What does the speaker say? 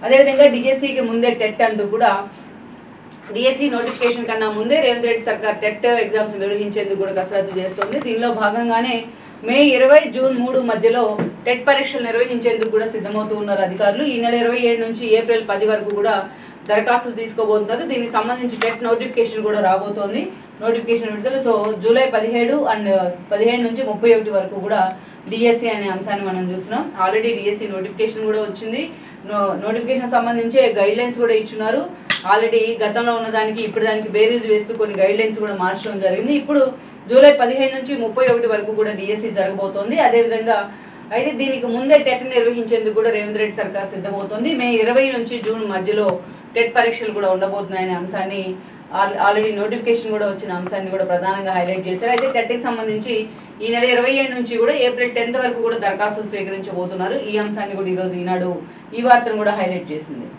అదేవిధంగా డిఎస్సికి ముందే టెట్ అంటూ కూడా డిఎస్సి నోటిఫికేషన్ కన్నా ముందే రేవంత్ రెడ్డి సర్కార్ టెట్ ఎగ్జామ్స్ నిర్వహించేందుకు కూడా కసరత్తు చేస్తోంది. దీనిలో భాగంగానే మే 20 జూన్ 3 మధ్యలో టెట్ పరీక్షలు నిర్వహించేందుకు కూడా సిద్ధమవుతూ ఉన్నారు అధికారులు. ఈ నెల 27 నుంచి ఏప్రిల్ 10 వరకు కూడా దరఖాస్తులు తీసుకోబోతున్నారు. దీనికి సంబంధించి టెట్ నోటిఫికేషన్ కూడా రాబోతోంది. నోటిఫికేషన్ విడుదల జూలై 17 అండ్ 15 నుంచి 31 వరకు కూడా డిఎస్సి అనే అంశాన్ని మనం చూస్తున్నాం. ఆల్రెడీ డిఎస్సి నోటిఫికేషన్ కూడా వచ్చింది. నోటిఫికేషన్ సంబంధించి గైడ్లైన్స్ కూడా ఇచ్చున్నారు. ఆల్రెడీ గతంలో ఉన్నదానికి ఇప్పుడు దానికి బేరీజ్ వేస్తూ కొన్ని గైడ్లైన్స్ కూడా మార్చడం జరిగింది. ఇప్పుడు జూలై 15 నుంచి 31 వరకు కూడా డిఎస్సి జరగబోతోంది. అదేవిధంగా అయితే దీనికి ముందే టెట్ నిర్వహించేందుకు కూడా రేవంత్ రెడ్డి సర్కార్ సిద్ధమవుతోంది. మే 20 నుంచి జూన్ మధ్యలో టెట్ పరీక్షలు కూడా ఉండబోతున్నాయనే అంశాన్ని ఆల్రెడీ నోటిఫికేషన్ కూడా వచ్చిన అంశాన్ని కూడా ప్రధానంగా హైలైట్ చేశారు. అయితే టెట్కి సంబంధించి ఈ నెల 27 నుంచి కూడా ఏప్రిల్ 10 వరకు కూడా దరఖాస్తులు స్వీకరించబోతున్నారు. ఈ అంశాన్ని కూడా ఈరోజు ఈనాడు ఈ వార్తను కూడా హైలైట్ చేసింది.